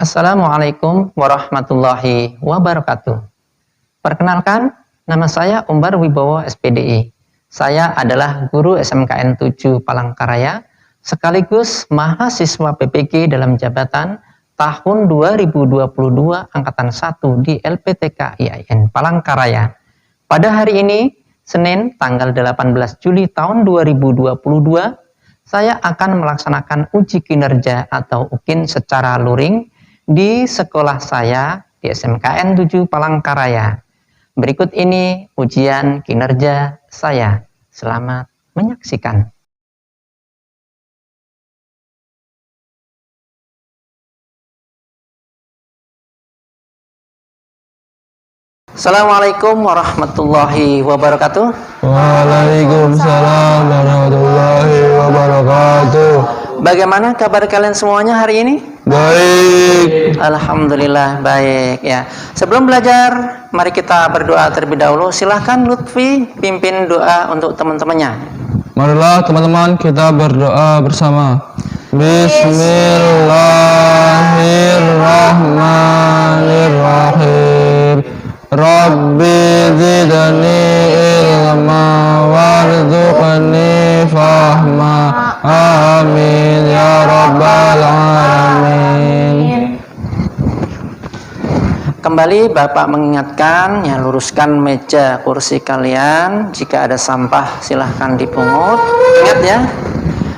Assalamualaikum warahmatullahi wabarakatuh. Perkenalkan, nama saya Umbar Wibowo SPDI. Saya adalah guru SMKN 7 Palangkaraya, sekaligus mahasiswa PPG dalam jabatan tahun 2022 Angkatan 1 di LPTK IAIN Palangkaraya. Pada hari ini, Senin tanggal 18 Juli tahun 2022, saya akan melaksanakan uji kinerja atau UKIN secara luring di sekolah saya di SMKN 7 Palangkaraya. Berikut ini ujian kinerja saya. Selamat menyaksikan. Assalamualaikum warahmatullahi wabarakatuh. Waalaikumsalam warahmatullahi wabarakatuh. Bagaimana kabar kalian semuanya hari ini? Baik. Alhamdulillah baik ya. Sebelum belajar, mari kita berdoa terlebih dahulu. Silahkan Lutfi pimpin doa untuk teman-temannya. Marilah teman-teman kita berdoa bersama. Bismillahirrahmanirrahim. Rabbi zidni ilma warzuqni fahma. Amin ya rabbal alamin. Kembali Bapak mengingatkan, ya, luruskan meja kursi kalian. Jika ada sampah silahkan dipungut. Ingat ya,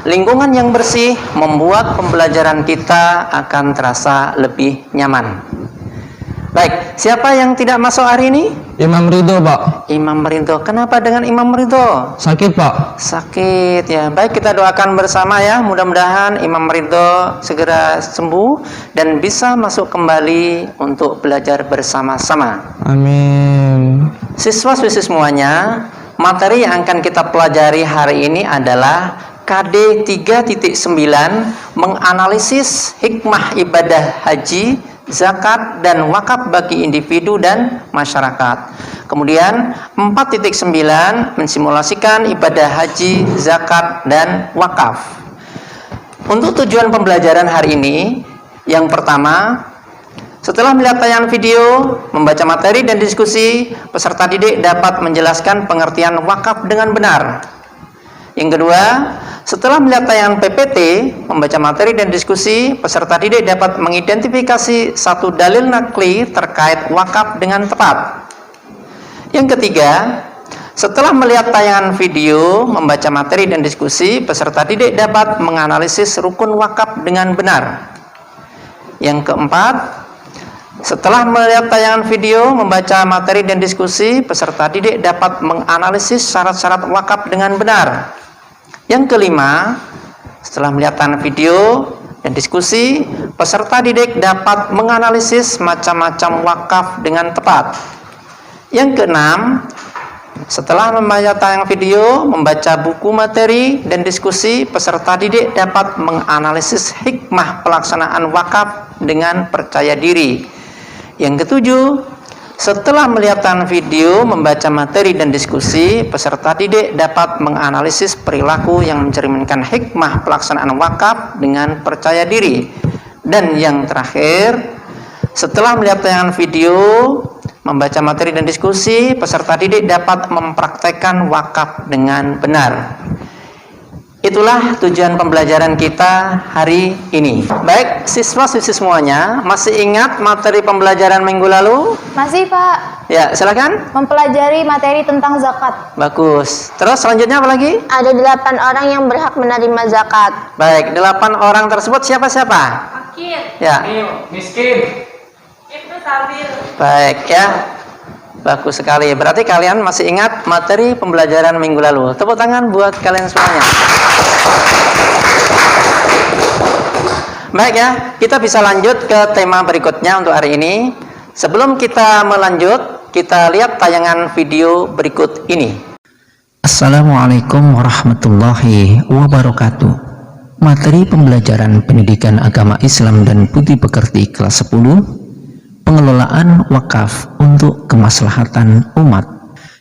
lingkungan yang bersih membuat pembelajaran kita akan terasa lebih nyaman. Baik, siapa yang tidak masuk hari ini? Imam Ridho, Pak. Imam Ridho. Kenapa dengan Imam Ridho? Sakit, Pak. Sakit ya. Baik, kita doakan bersama ya. Mudah-mudahan Imam Ridho segera sembuh dan bisa masuk kembali untuk belajar bersama-sama. Amin. Siswa-siswi semuanya, materi yang akan kita pelajari hari ini adalah KD 3.9, menganalisis hikmah ibadah haji, zakat, dan wakaf bagi individu dan masyarakat. Kemudian 4.9, mensimulasikan ibadah haji, zakat, dan wakaf. Untuk tujuan pembelajaran hari ini, yang pertama, setelah melihat tayangan video, membaca materi dan diskusi, peserta didik dapat menjelaskan pengertian wakaf dengan benar. Yang kedua, setelah melihat tayangan PPT, membaca materi dan diskusi, peserta didik dapat mengidentifikasi satu dalil nakli terkait wakaf dengan tepat. Yang ketiga, setelah melihat tayangan video, membaca materi dan diskusi, peserta didik dapat menganalisis rukun wakaf dengan benar. Yang keempat, setelah melihat tayangan video, membaca materi dan diskusi, peserta didik dapat menganalisis syarat-syarat wakaf dengan benar. Yang kelima, setelah melihat tayangan video dan diskusi, peserta didik dapat menganalisis macam-macam wakaf dengan tepat. Yang keenam, setelah membaca tayangan video, membaca buku materi dan diskusi, peserta didik dapat menganalisis hikmah pelaksanaan wakaf dengan percaya diri. Yang ketujuh, setelah melihat tayangan video, membaca materi dan diskusi, peserta didik dapat menganalisis perilaku yang mencerminkan hikmah pelaksanaan wakaf dengan percaya diri. Dan yang terakhir, setelah melihat tayangan video, membaca materi dan diskusi, peserta didik dapat mempraktekkan wakaf dengan benar. Itulah tujuan pembelajaran kita hari ini. Baik, siswa-siswi semuanya, masih ingat materi pembelajaran minggu lalu? Masih, Pak. Ya, silakan. Mempelajari materi tentang zakat. Bagus. Terus selanjutnya apa lagi? Ada 8 orang yang berhak menerima zakat. Baik, 8 orang tersebut siapa-siapa? Fakir, Ya. Miskin. Ibnu Sabil. Baik ya. Bagus sekali. Berarti kalian masih ingat materi pembelajaran minggu lalu. Tepuk tangan buat kalian semuanya. Baik ya, kita bisa lanjut ke tema berikutnya untuk hari ini. Sebelum kita melanjut, kita lihat tayangan video berikut ini. Assalamualaikum warahmatullahi wabarakatuh. Materi pembelajaran pendidikan agama Islam dan budi pekerti kelas 10, pengelolaan wakaf untuk kemaslahatan umat.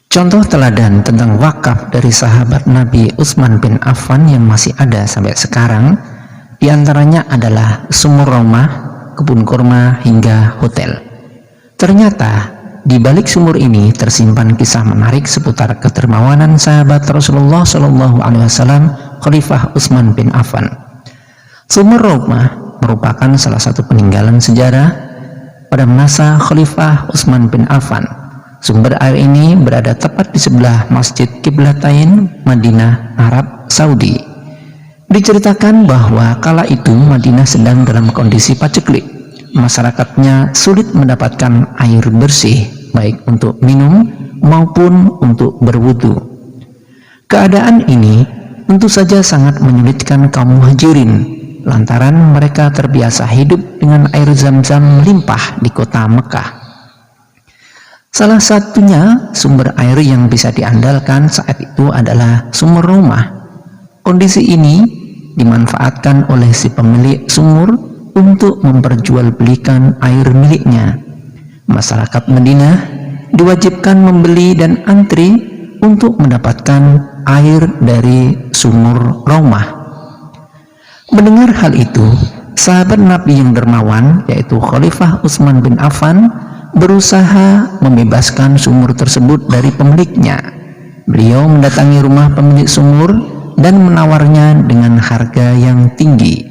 Contoh teladan tentang wakaf dari sahabat Nabi Utsman bin Affan yang masih ada sampai sekarang, diantaranya adalah Sumur Romah, kebun kurma, hingga hotel. Ternyata di balik sumur ini tersimpan kisah menarik seputar kedermawanan sahabat Rasulullah Shallallahu Alaihi Wasallam, Khalifah Utsman bin Affan. Sumur Raumah merupakan salah satu peninggalan sejarah pada masa Khalifah Utsman bin Affan. Sumber air ini berada tepat di sebelah Masjid Qiblatain Madinah, Arab Saudi. Diceritakan bahwa kala itu Madinah sedang dalam kondisi paceklik. Masyarakatnya sulit mendapatkan air bersih, baik untuk minum maupun untuk berwudu. Keadaan ini tentu saja sangat menyulitkan kaum muhajirin, lantaran mereka terbiasa hidup dengan air zam-zam melimpah di kota Mekah. Salah satunya sumber air yang bisa diandalkan saat itu adalah sumur Raumah. Kondisi ini dimanfaatkan oleh si pemilik sumur untuk memperjualbelikan air miliknya. Masyarakat Madinah diwajibkan membeli dan antri untuk mendapatkan air dari sumur Raumah. Mendengar hal itu, sahabat Nabi yang dermawan, yaitu Khalifah Utsman bin Affan, berusaha membebaskan sumur tersebut dari pemiliknya. Beliau mendatangi rumah pemilik sumur dan menawarnya dengan harga yang tinggi.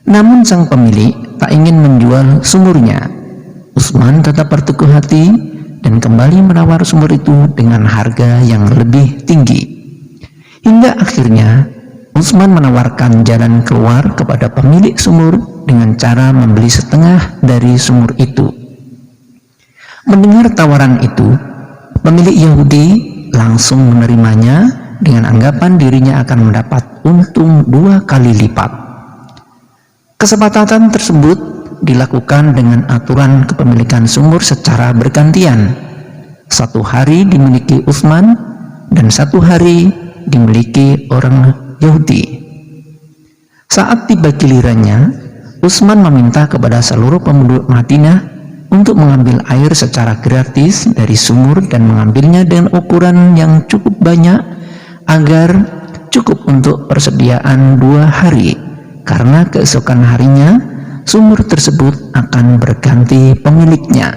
Namun sang pemilik tak ingin menjual sumurnya. Utsman tetap berteguh hati dan kembali menawar sumur itu dengan harga yang lebih tinggi. Hingga akhirnya Utsman menawarkan jalan keluar kepada pemilik sumur dengan cara membeli setengah dari sumur itu. Mendengar tawaran itu, pemilik Yahudi langsung menerimanya dengan anggapan dirinya akan mendapat untung 2 kali lipat. Kesepakatan tersebut dilakukan dengan aturan kepemilikan sumur secara bergantian. 1 hari dimiliki Utsman dan 1 hari dimiliki orang Yahudi. Saat tiba gilirannya, Utsman meminta kepada seluruh penduduk Madinah untuk mengambil air secara gratis dari sumur dan mengambilnya dengan ukuran yang cukup banyak agar cukup untuk persediaan 2 hari. Karena keesokan harinya sumur tersebut akan berganti pemiliknya.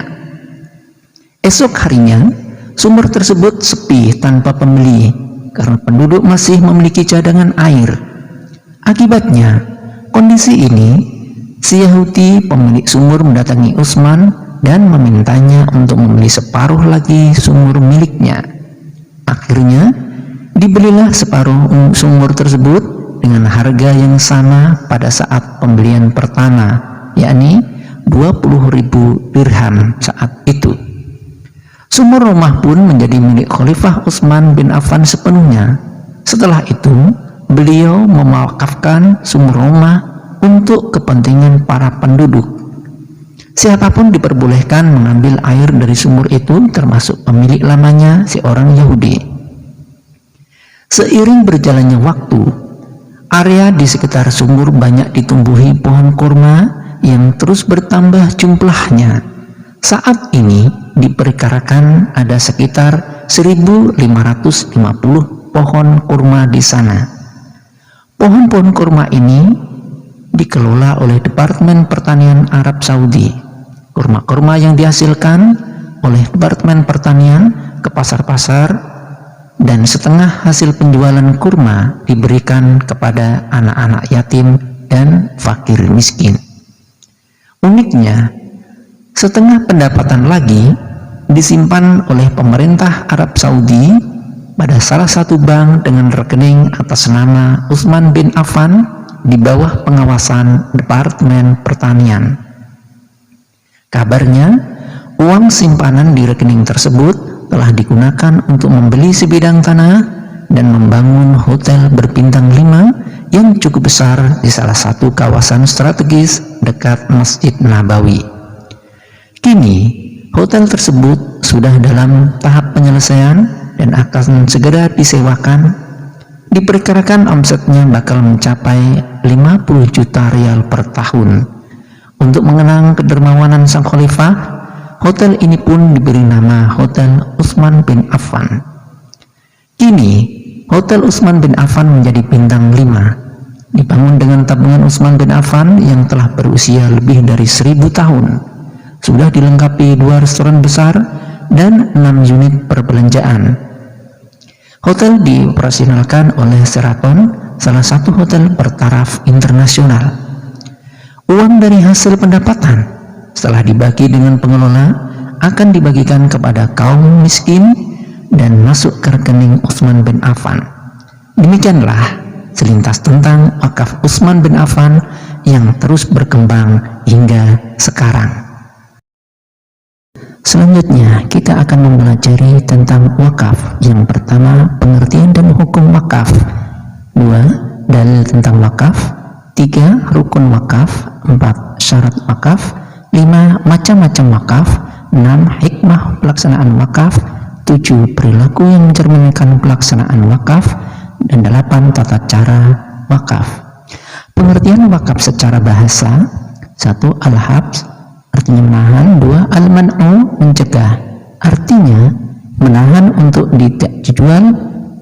Esok harinya sumur tersebut sepi tanpa pembeli karena penduduk masih memiliki cadangan air. Akibatnya kondisi ini, si Yahudi pemilik sumur mendatangi Utsman dan memintanya untuk membeli separuh lagi sumur miliknya. Akhirnya dibelilah separuh sumur tersebut dengan harga yang sama pada saat pembelian pertama, yakni 20.000 dirham saat itu. Sumur Raumah pun menjadi milik Khalifah Utsman bin Affan sepenuhnya. Setelah itu, beliau mewakafkan sumur Raumah untuk kepentingan para penduduk. Siapapun diperbolehkan mengambil air dari sumur itu, termasuk pemilik lamanya, si orang Yahudi. Seiring berjalannya waktu, area di sekitar sumur banyak ditumbuhi pohon kurma yang terus bertambah jumlahnya. Saat ini diperkirakan ada sekitar 1.550 pohon kurma di sana. Pohon-pohon kurma ini dikelola oleh Departemen Pertanian Arab Saudi. Kurma-kurma yang dihasilkan oleh Departemen Pertanian ke pasar-pasar, dan setengah hasil penjualan kurma diberikan kepada anak-anak yatim dan fakir miskin. Uniknya, setengah pendapatan lagi disimpan oleh pemerintah Arab Saudi pada salah satu bank dengan rekening atas nama Utsman bin Affan di bawah pengawasan Departemen Pertanian. Kabarnya, uang simpanan di rekening tersebut telah digunakan untuk membeli sebidang tanah dan membangun hotel berbintang 5 yang cukup besar di salah satu kawasan strategis dekat Masjid Nabawi. Kini, hotel tersebut sudah dalam tahap penyelesaian dan akan segera disewakan. Diperkirakan omsetnya bakal mencapai 50 juta rial per tahun. Untuk mengenang kedermawanan sang khalifah, hotel ini pun diberi nama Hotel Utsman bin Affan. Kini, Hotel Utsman bin Affan menjadi bintang 5. dibangun dengan tabungan Utsman bin Affan yang telah berusia lebih dari 1000 tahun. Sudah dilengkapi 2 restoran besar dan 6 unit perbelanjaan. Hotel dioperasionalkan oleh Sheraton, salah satu hotel bertaraf internasional. Uang dari hasil pendapatan setelah dibagi dengan pengelola akan dibagikan kepada kaum miskin dan masuk ke rekening Utsman bin Affan. Demikianlah selintas tentang wakaf Utsman bin Affan yang terus berkembang hingga sekarang. Selanjutnya kita akan mempelajari tentang wakaf. Yang pertama, pengertian dan hukum wakaf. 2. Dalil tentang wakaf. 3. Rukun wakaf. 4. Syarat wakaf. 5. Macam-macam wakaf. 6. Hikmah pelaksanaan wakaf. 7. Perilaku yang mencerminkan pelaksanaan wakaf. Dan 8. Tata cara wakaf. Pengertian wakaf secara bahasa. 1. Al-habs, artinya menahan. 2. Al-man'u, mencegah, artinya menahan untuk tidak dijual,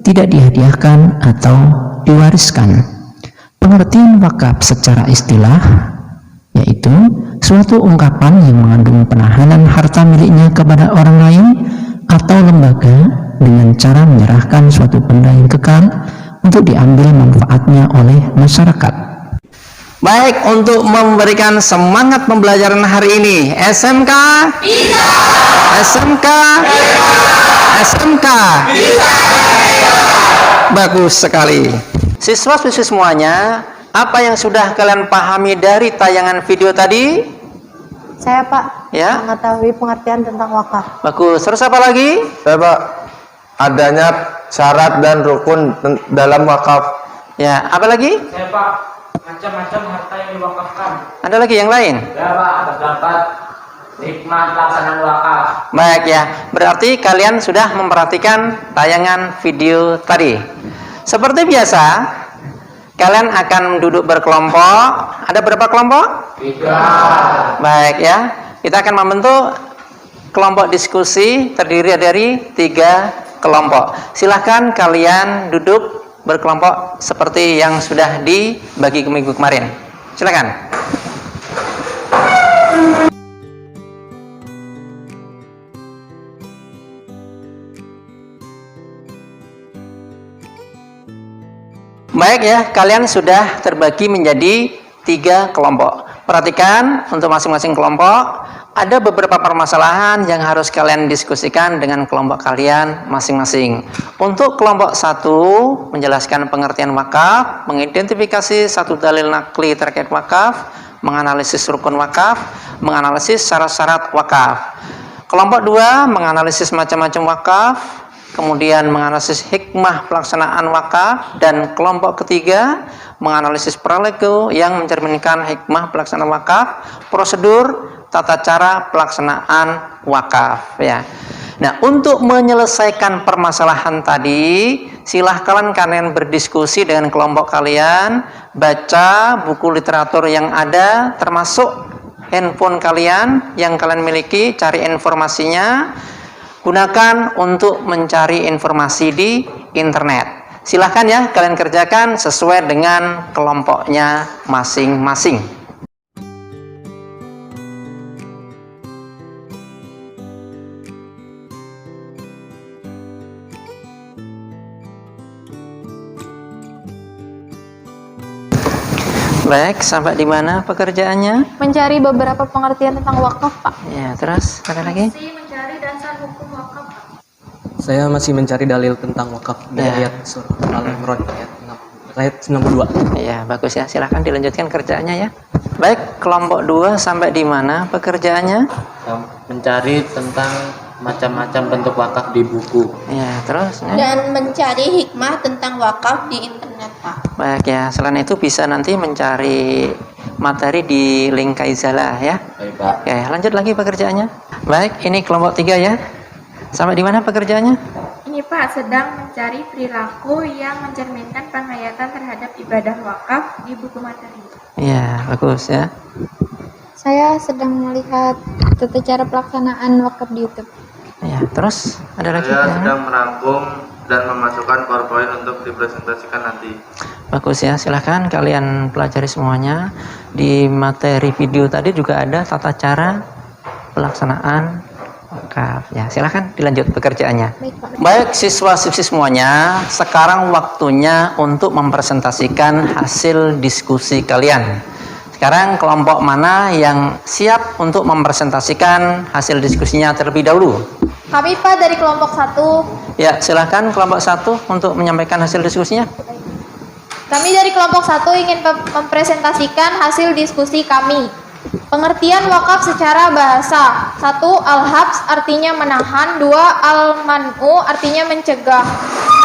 tidak dihadiahkan atau diwariskan. Pengertian wakaf secara istilah yaitu suatu ungkapan yang mengandung penahanan harta miliknya kepada orang lain atau lembaga dengan cara menyerahkan suatu benda yang kekal untuk diambil manfaatnya oleh masyarakat. Baik, untuk memberikan semangat pembelajaran hari ini, SMK bisa, SMK bisa, SMK bisa. Bagus sekali. Siswa-siswi semuanya, apa yang sudah kalian pahami dari tayangan video tadi? Saya, Pak, Ya. mengetahui pengertian tentang wakaf. Bagus. Terus apa lagi? Saya Pak, adanya syarat dan rukun dalam wakaf. Ya, apa lagi? Saya Pak, macam-macam harta yang diwakafkan. Ada lagi yang lain? Ya Pak, terdapat hikmah pelaksanaan wakaf. Baik ya, berarti kalian sudah memperhatikan tayangan video tadi. Seperti biasa, kalian akan duduk berkelompok. Ada berapa kelompok? 3. Baik ya, kita akan membentuk kelompok diskusi terdiri dari 3 kelompok. Silahkan kalian duduk berkelompok seperti yang sudah dibagi ke minggu kemarin. Silakan. Baik ya, kalian sudah terbagi menjadi 3 kelompok. Perhatikan untuk masing-masing kelompok ada beberapa permasalahan yang harus kalian diskusikan dengan kelompok kalian masing-masing. Untuk kelompok 1 menjelaskan pengertian wakaf, mengidentifikasi satu dalil nakli terkait wakaf, menganalisis rukun wakaf, menganalisis syarat-syarat wakaf. Kelompok 2 menganalisis macam-macam wakaf, kemudian menganalisis hikmah pelaksanaan wakaf, dan kelompok ketiga menganalisis perilaku yang mencerminkan hikmah pelaksanaan wakaf, prosedur, tata cara pelaksanaan wakaf ya. Nah, untuk menyelesaikan permasalahan tadi, silahkan kalian berdiskusi dengan kelompok kalian, baca buku literatur yang ada, termasuk handphone kalian yang kalian miliki, cari informasinya. Gunakan untuk mencari informasi di internet. Silahkan ya, kalian kerjakan sesuai dengan kelompoknya masing-masing. Baik, sampai di mana pekerjaannya? Mencari beberapa pengertian tentang wakaf, Pak. Ya, terus ada lagi? Mencari dasar hukum wakaf. Saya masih mencari dalil tentang wakaf dari Ya. ayat surah Al-Imran ayat 62. Ya, bagus ya. Silahkan dilanjutkan kerjaannya ya. Baik, kelompok 2 sampai di mana pekerjaannya? Mencari tentang macam-macam bentuk wakaf di buku. Ya, terus ya. Dan mencari hikmah tentang wakaf di internet, Pak. Baik ya, selain itu bisa nanti mencari materi di link Kaizalah ya. Baik, Pak. Oke, lanjut lagi pekerjaannya. Baik, ini kelompok 3 ya. Sampai di mana pekerjaannya? Ini Pak sedang mencari perilaku yang mencerminkan penghayatan terhadap ibadah wakaf di buku materi. Iya, bagus ya. Saya sedang melihat tata cara pelaksanaan wakaf di YouTube. Ya, terus ada lagi? Saya Ya. sedang merangkum dan memasukkan PowerPoint untuk dipresentasikan nanti. Bagus ya, silahkan kalian pelajari semuanya. Di materi video tadi juga ada tata cara pelaksanaan wakaf. Ya, silahkan dilanjut pekerjaannya. Baik, Pak. Baik siswa-siswi semuanya, sekarang waktunya untuk mempresentasikan hasil diskusi kalian. Sekarang kelompok mana yang siap untuk mempresentasikan hasil diskusinya terlebih dahulu? Kami Pak dari kelompok 1. Ya, silahkan kelompok 1 untuk menyampaikan hasil diskusinya. Kami dari kelompok 1 ingin mempresentasikan hasil diskusi kami. Pengertian wakaf secara bahasa. 1. Al-habs artinya menahan. 2. Al-man'u artinya mencegah.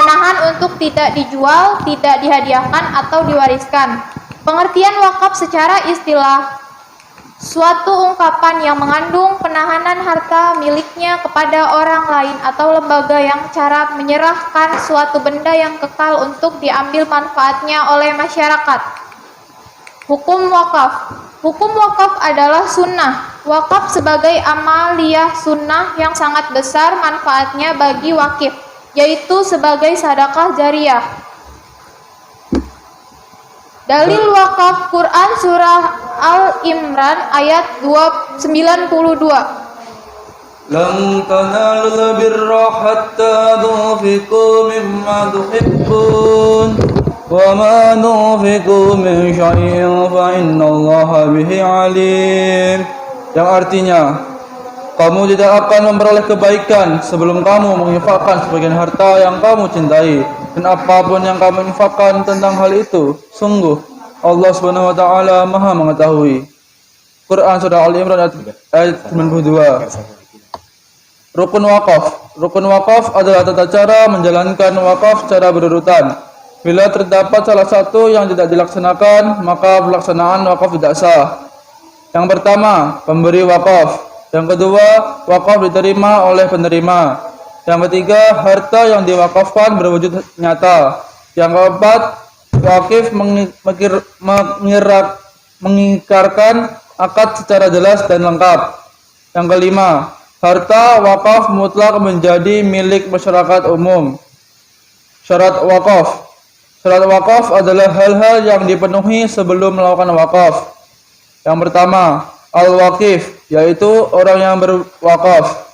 Menahan untuk tidak dijual, tidak dihadiahkan atau diwariskan. Pengertian wakaf secara istilah. Suatu ungkapan yang mengandung penahanan harta miliknya kepada orang lain atau lembaga yang cara menyerahkan suatu benda yang kekal untuk diambil manfaatnya oleh masyarakat. Hukum wakaf. Hukum wakaf adalah sunnah. Wakaf sebagai amaliyah sunnah yang sangat besar manfaatnya bagi wakif, yaitu sebagai sedekah jariyah. Dalil wakaf Quran surah Al-Imran ayat 92. Lan tanalul birra hatta tunfiqu mimma tuhibbun wa ma tunfiqu min syai'in fa innallaha bihi alim. Yang artinya, kamu tidak akan memperoleh kebaikan sebelum kamu menginfakkan sebagian harta yang kamu cintai, dan apapun yang kamu infakkan tentang hal itu, sungguh Allah Subhanahu wa taala Maha mengetahui. Quran surah Al-Imran ayat 92. Rukun wakaf. Rukun wakaf adalah tata cara menjalankan wakaf secara berurutan. Bila terdapat salah satu yang tidak dilaksanakan, maka pelaksanaan wakaf tidak sah. Yang pertama, pemberi wakaf. Yang kedua, wakaf diterima oleh penerima. Yang ketiga, harta yang diwakafkan berwujud nyata. Yang keempat, wakif mengikrarkan akad secara jelas dan lengkap. Yang kelima, harta wakaf mutlak menjadi milik masyarakat umum. Syarat wakaf. Syarat wakaf adalah hal-hal yang dipenuhi sebelum melakukan wakaf. Yang pertama, al-wakif, yaitu orang yang berwakaf.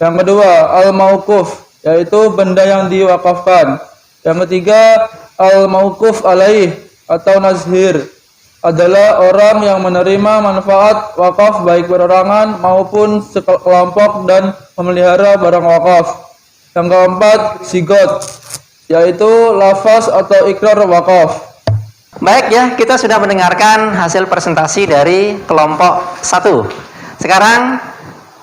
Yang kedua, al-mauquf, yaitu benda yang diwakafkan. Yang ketiga, al-mauquf alaih atau nazhir, adalah orang yang menerima manfaat wakaf baik perorangan maupun sekelompok dan memelihara barang wakaf. Yang keempat, sigot, yaitu lafaz atau ikrar wakaf. Baik ya, kita sudah mendengarkan hasil presentasi dari kelompok 1. Sekarang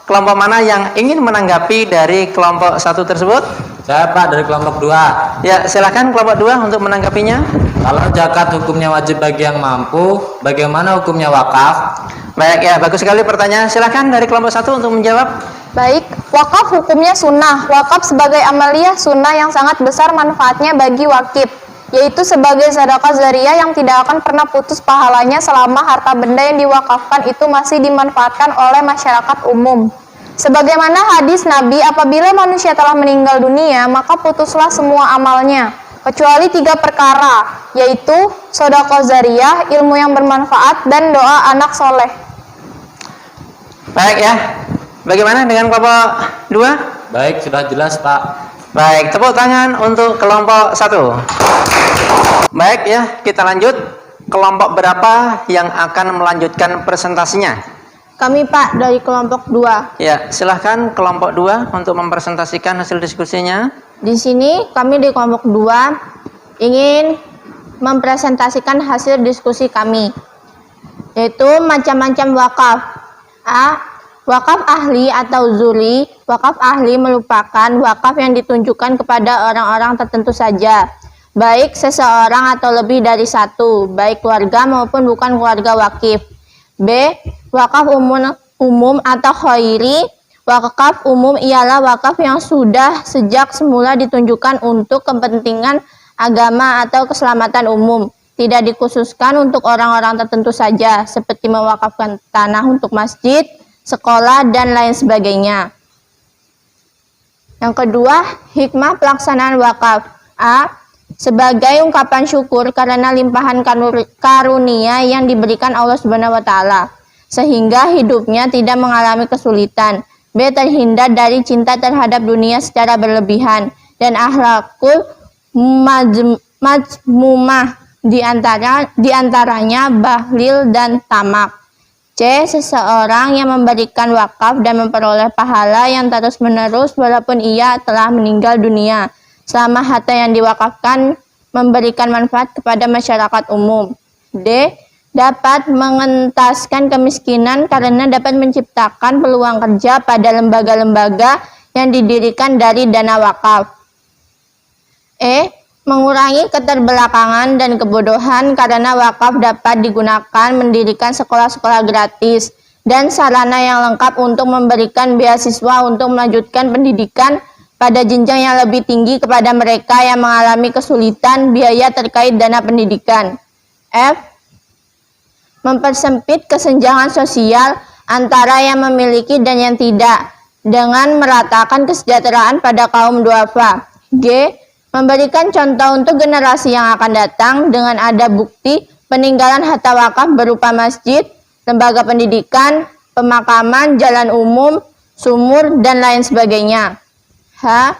kelompok mana yang ingin menanggapi dari kelompok 1 tersebut? Saya Pak dari kelompok 2. Ya, silakan kelompok 2 untuk menanggapinya. Kalau zakat hukumnya wajib bagi yang mampu, bagaimana hukumnya wakaf? Baik ya, bagus sekali pertanyaan. Silakan dari kelompok 1 untuk menjawab. Baik, wakaf hukumnya sunnah. Wakaf sebagai amaliyah sunnah yang sangat besar manfaatnya bagi wakif, yaitu sebagai sedekah jariyah yang tidak akan pernah putus pahalanya selama harta benda yang diwakafkan itu masih dimanfaatkan oleh masyarakat umum. Sebagaimana hadis Nabi, apabila manusia telah meninggal dunia, maka putuslah semua amalnya, kecuali 3 perkara, yaitu sedekah jariyah, ilmu yang bermanfaat, dan doa anak soleh. Baik ya, bagaimana dengan kelompok 2? Baik, sudah jelas Pak. Baik, tepuk tangan untuk kelompok 1. Baik ya, kita lanjut. Kelompok berapa yang akan melanjutkan presentasinya? Kami Pak dari kelompok 2. Ya, silahkan kelompok 2 untuk mempresentasikan hasil diskusinya. Di sini kami di kelompok 2 ingin mempresentasikan hasil diskusi kami, yaitu macam-macam wakaf. A. Wakaf ahli atau zuri. Wakaf ahli merupakan wakaf yang ditunjukkan kepada orang-orang tertentu saja, baik seseorang atau lebih dari satu, baik keluarga maupun bukan keluarga wakif. B. Wakaf umum atau khairi. Wakaf umum ialah wakaf yang sudah sejak semula ditunjukkan untuk kepentingan agama atau keselamatan umum, tidak dikhususkan untuk orang-orang tertentu saja, seperti mewakafkan tanah untuk masjid, sekolah, dan lain sebagainya. Yang kedua, hikmah pelaksanaan wakaf. A. sebagai ungkapan syukur karena limpahan karunia yang diberikan Allah Subhanahu wa taala, sehingga hidupnya tidak mengalami kesulitan. B. Terhindar dari cinta terhadap dunia secara berlebihan dan akhlakul majmumah, diantaranya bahlil dan tamak. C. Seseorang yang memberikan wakaf dan memperoleh pahala yang terus-menerus walaupun ia telah meninggal dunia, selama harta yang diwakafkan memberikan manfaat kepada masyarakat umum. D. Dapat mengentaskan kemiskinan karena dapat menciptakan peluang kerja pada lembaga-lembaga yang didirikan dari dana wakaf. E. Mengurangi keterbelakangan dan kebodohan karena wakaf dapat digunakan mendirikan sekolah-sekolah gratis dan sarana yang lengkap untuk memberikan beasiswa untuk melanjutkan pendidikan pada jenjang yang lebih tinggi kepada mereka yang mengalami kesulitan biaya terkait dana pendidikan. F. Mempersempit kesenjangan sosial antara yang memiliki dan yang tidak dengan meratakan kesejahteraan pada kaum duafa. G. Memberikan contoh untuk generasi yang akan datang dengan ada bukti peninggalan harta wakaf berupa masjid, lembaga pendidikan, pemakaman, jalan umum, sumur, dan lain sebagainya. H.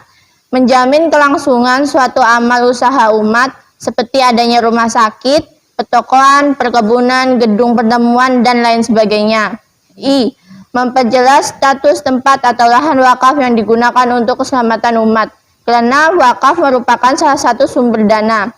Menjamin kelangsungan suatu amal usaha umat seperti adanya rumah sakit, pertokoan, perkebunan, gedung pertemuan, dan lain sebagainya. I. Memperjelas status tempat atau lahan wakaf yang digunakan untuk keselamatan umat, karena wakaf merupakan salah satu sumber dana.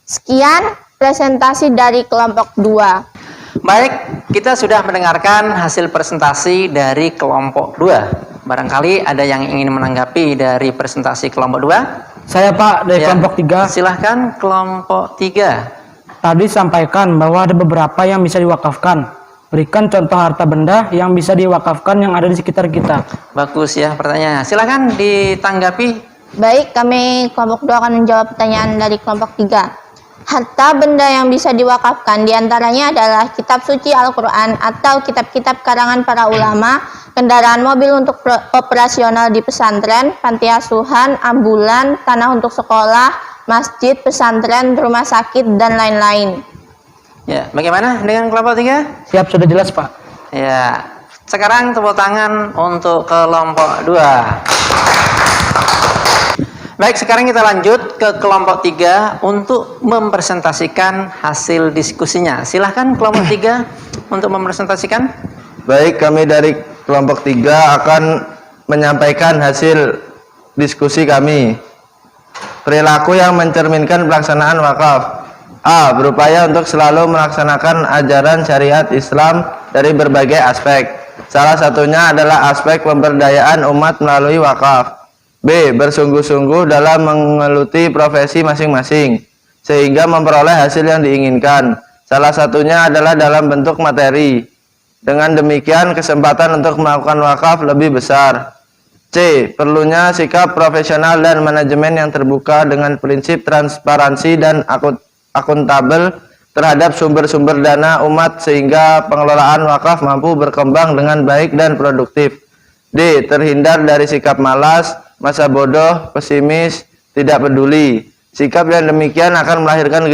Sekian presentasi dari kelompok 2. Baik, kita sudah mendengarkan hasil presentasi dari kelompok 2. Barangkali ada yang ingin menanggapi dari presentasi kelompok 2? Saya Pak dari kelompok 3. Silahkan kelompok 3. Tadi sampaikan bahwa ada beberapa yang bisa diwakafkan. Berikan contoh harta benda yang bisa diwakafkan yang ada di sekitar kita. Bagus ya pertanyaannya. Silahkan ditanggapi. Baik, kami kelompok 2 akan menjawab pertanyaan dari kelompok 3. Harta benda yang bisa diwakafkan diantaranya adalah kitab suci Al-Quran atau kitab-kitab karangan para ulama, kendaraan mobil untuk operasional di pesantren, panti asuhan, ambulan, tanah untuk sekolah, masjid, pesantren, rumah sakit, dan lain-lain. Ya, bagaimana dengan kelompok 3? Siap, sudah jelas Pak. Ya, sekarang tepuk tangan untuk kelompok 2. Baik, sekarang kita lanjut ke kelompok 3 untuk mempresentasikan hasil diskusinya. Silahkan kelompok 3 untuk mempresentasikan. Baik, kami dari kelompok 3 akan menyampaikan hasil diskusi kami. Perilaku yang mencerminkan pelaksanaan wakaf. A. Berupaya untuk selalu melaksanakan ajaran syariat Islam dari berbagai aspek. Salah satunya adalah aspek pemberdayaan umat melalui wakaf. B. Bersungguh-sungguh dalam menggeluti profesi masing-masing sehingga memperoleh hasil yang diinginkan. Salah satunya adalah dalam bentuk materi. Dengan demikian kesempatan untuk melakukan wakaf lebih besar. C. Perlunya sikap profesional dan manajemen yang terbuka dengan prinsip transparansi dan akuntabel terhadap sumber-sumber dana umat sehingga pengelolaan wakaf mampu berkembang dengan baik dan produktif. D. Terhindar dari sikap malas, masa bodoh, pesimis, tidak peduli. Sikap yang demikian akan melahirkan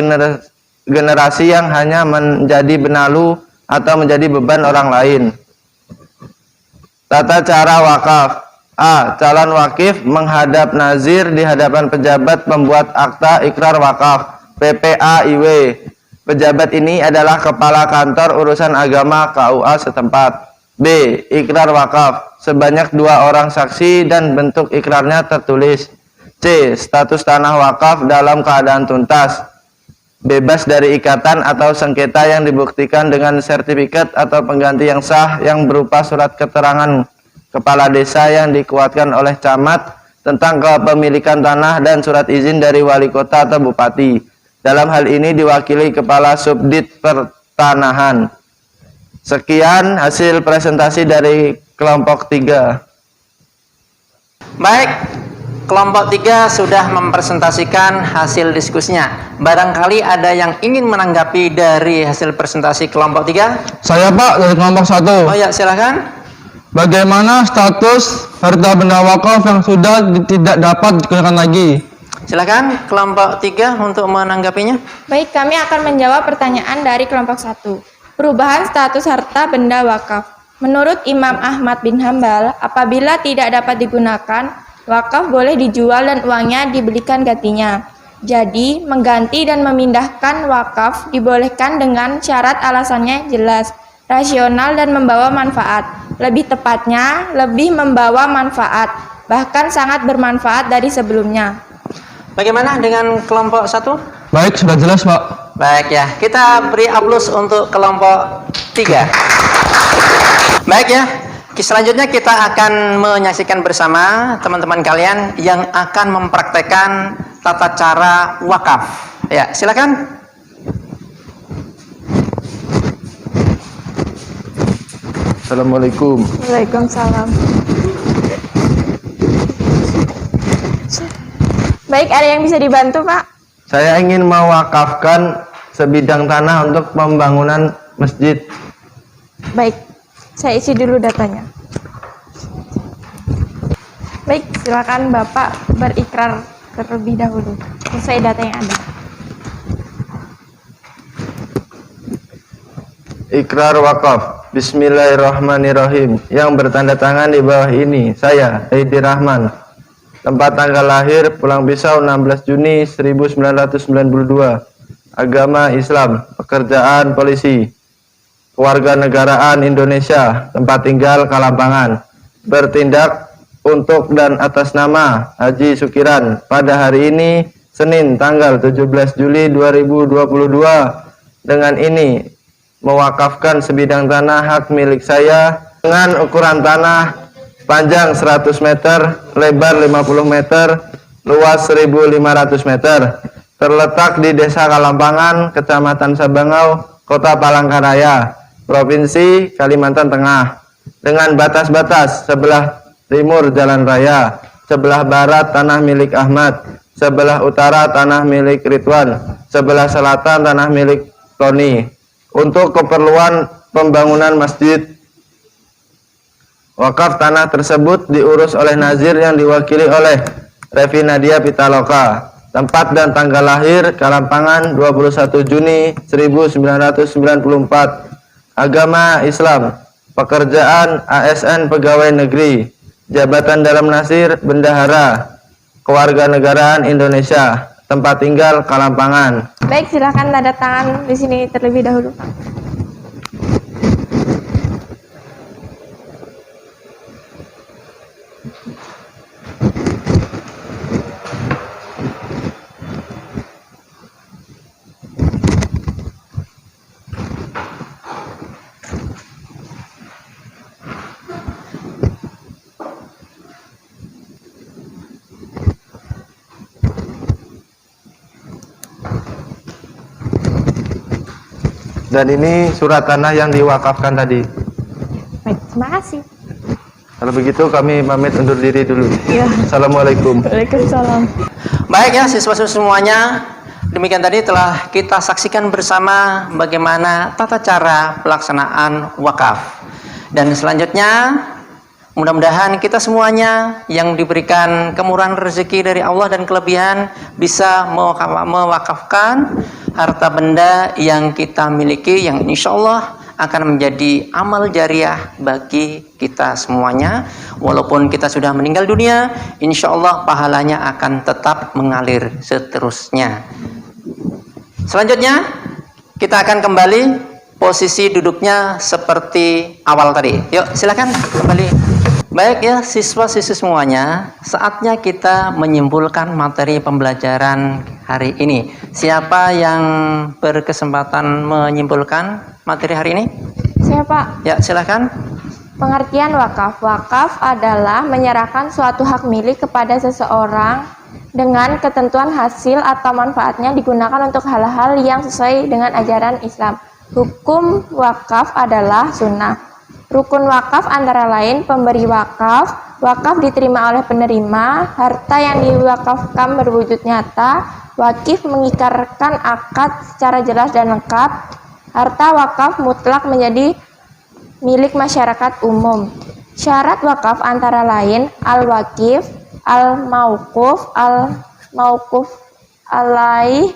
generasi yang hanya menjadi benalu atau menjadi beban orang lain. Tata cara wakaf. A. Calon wakif menghadap nazir di hadapan pejabat pembuat akta ikrar wakaf PPAIW. Pejabat ini adalah kepala kantor urusan agama KUA setempat. B. Ikrar wakaf sebanyak 2 orang saksi dan bentuk ikrarnya tertulis. C. Status tanah wakaf dalam keadaan tuntas, bebas dari ikatan atau sengketa yang dibuktikan dengan sertifikat atau pengganti yang sah yang berupa surat keterangan kepala desa yang dikuatkan oleh camat tentang kepemilikan tanah dan surat izin dari wali kota atau bupati. Dalam hal ini diwakili kepala subdit pertanahan. Sekian hasil presentasi dari kelompok 3. Baik, kelompok 3 sudah mempresentasikan hasil diskusinya. Barangkali ada yang ingin menanggapi dari hasil presentasi kelompok 3? Saya Pak dari kelompok 1. Oh ya, silakan. Bagaimana status harta benda wakaf yang sudah tidak dapat digunakan lagi? Silakan kelompok 3 untuk menanggapinya. Baik, kami akan menjawab pertanyaan dari kelompok 1. Perubahan status harta benda wakaf. Menurut Imam Ahmad bin Hambal, apabila tidak dapat digunakan, wakaf boleh dijual dan uangnya dibelikan gantinya. Jadi, mengganti dan memindahkan wakaf dibolehkan dengan syarat alasannya jelas, rasional dan membawa manfaat. Lebih tepatnya, lebih membawa manfaat, bahkan sangat bermanfaat dari sebelumnya. Bagaimana dengan kelompok 1? Baik, sudah jelas, Pak. Baik ya, kita beri aplaus untuk kelompok 3. Baik ya, selanjutnya kita akan menyaksikan bersama teman-teman kalian yang akan mempraktekkan tata cara wakaf. Ya, silakan. Assalamualaikum. Waalaikumsalam. Baik, ada yang bisa dibantu, Pak? Saya ingin mewakafkan sebidang tanah untuk pembangunan masjid. Baik, saya isi dulu datanya. Baik, silakan Bapak berikrar terlebih dahulu. Sesuai data yang ada. Ikrar wakaf. Bismillahirrahmanirrahim. Yang bertanda tangan di bawah ini, saya, Aidi Rahman. Tempat tanggal lahir, Pulang Pisau, 16 Juni 1992. Agama Islam, pekerjaan polisi. Kewarganegaraan Indonesia, tempat tinggal Kalampangan. Bertindak untuk dan atas nama Haji Sukiran pada hari ini, Senin tanggal 17 Juli 2022. Dengan ini, mewakafkan sebidang tanah hak milik saya dengan ukuran tanah panjang 100 meter, lebar 50 meter, luas 1.500 meter. Terletak di Desa Kalampangan, Kecamatan Sabangau, Kota Palangkaraya, Provinsi Kalimantan Tengah. Dengan batas-batas sebelah timur Jalan Raya, sebelah barat tanah milik Ahmad, sebelah utara tanah milik Ridwan, sebelah selatan tanah milik Tony. Untuk keperluan pembangunan masjid, wakaf tanah tersebut diurus oleh nazir yang diwakili oleh Revi Nadia Pitaloka. Tempat dan tanggal lahir Kalampangan 21 Juni 1994. Agama Islam. Pekerjaan ASN pegawai negeri. Jabatan dalam Nasir bendahara. Kewarganegaraan Indonesia. Tempat tinggal Kalampangan. Baik, silakan tanda tangan di sini terlebih dahulu, Pak. Dan ini surat tanah yang diwakafkan tadi. Baik, terima kasih. Kalau begitu kami pamit undur diri dulu. Ya. Assalamualaikum. Waalaikumsalam. Baik ya siswa-siswa semuanya, demikian tadi telah kita saksikan bersama bagaimana tata cara pelaksanaan wakaf. Dan selanjutnya mudah-mudahan kita semuanya yang diberikan kemurahan rezeki dari Allah dan kelebihan bisa mewakafkan harta benda yang kita miliki, yang insya Allah akan menjadi amal jariah bagi kita semuanya. Walaupun kita sudah meninggal dunia, insya Allah pahalanya akan tetap mengalir seterusnya. Selanjutnya kita akan kembali posisi duduknya seperti awal tadi. Yuk silakan kembali. Baik ya siswa-siswi semuanya, saatnya kita menyimpulkan materi pembelajaran hari ini. Siapa yang berkesempatan menyimpulkan materi hari ini? Siapa? Ya silakan. Pengertian wakaf. Wakaf adalah menyerahkan suatu hak milik kepada seseorang dengan ketentuan hasil atau manfaatnya digunakan untuk hal-hal yang sesuai dengan ajaran Islam. Hukum wakaf adalah sunnah. Rukun wakaf antara lain pemberi wakaf, wakaf diterima oleh penerima, harta yang diwakafkan berwujud nyata, wakif mengikrarkan akad secara jelas dan lengkap, harta wakaf mutlak menjadi milik masyarakat umum. Syarat wakaf antara lain al-wakif, al-mauquf, mauquf alaih,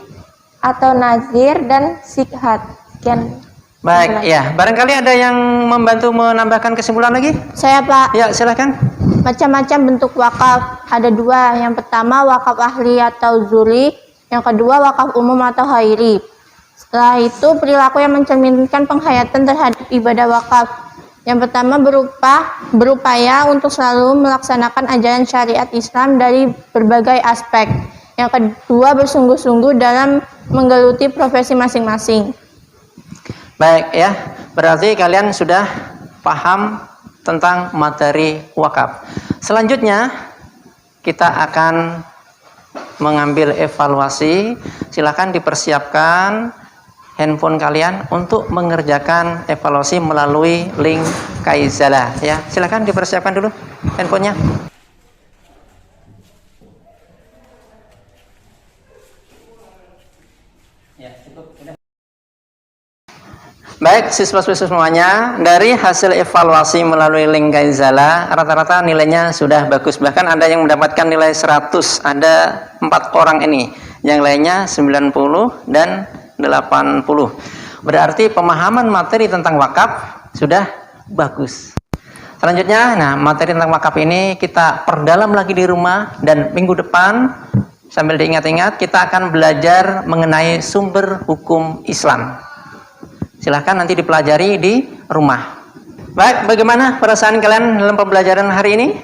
atau nazir, dan sikhat. Sekian. Baik, ya. Barangkali ada yang membantu menambahkan kesimpulan lagi? Saya Pak. Ya, silakan. Macam-macam bentuk wakaf. Ada dua. Yang pertama wakaf ahli atau zuri. Yang kedua wakaf umum atau khairi. Setelah itu perilaku yang mencerminkan penghayatan terhadap ibadah wakaf. Yang pertama berupaya untuk selalu melaksanakan ajaran syariat Islam dari berbagai aspek. Yang kedua bersungguh-sungguh dalam menggeluti profesi masing-masing. Baik ya, berarti kalian sudah paham tentang materi wakaf. Selanjutnya kita akan mengambil evaluasi. Silakan dipersiapkan handphone kalian untuk mengerjakan evaluasi melalui link Kaizala ya. Silakan dipersiapkan dulu handphonenya. Baik, siswa-siswa semuanya, dari hasil evaluasi melalui link Kaizala, rata-rata nilainya sudah bagus. Bahkan ada yang mendapatkan nilai 100, ada 4 orang ini. Yang lainnya 90 dan 80. Berarti pemahaman materi tentang wakaf sudah bagus. Selanjutnya, nah materi tentang wakaf ini kita perdalam lagi di rumah, dan minggu depan sambil diingat-ingat kita akan belajar mengenai sumber hukum Islam. Silahkan nanti dipelajari di rumah. Baik, bagaimana perasaan kalian dalam pembelajaran hari ini?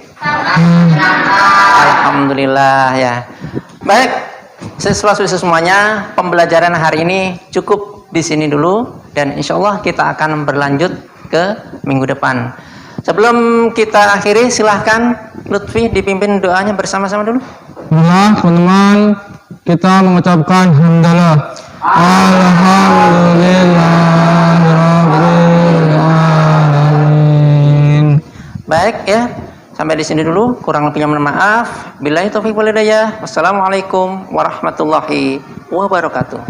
Alhamdulillah ya. Baik, siswa-siswa semuanya, pembelajaran hari ini cukup di sini dulu, dan insya Allah kita akan berlanjut ke minggu depan. Sebelum kita akhiri, silahkan Lutfi dipimpin doanya bersama-sama dulu. Nah, teman-teman, kita mengucapkan hamdalah. Alhamdulillahirrahmanirrahim. Baik ya, sampai di sini dulu. Kurang lebihnya mohon maaf. Billahi taufiq wal hidayah. Wassalamualaikum warahmatullahi wabarakatuh.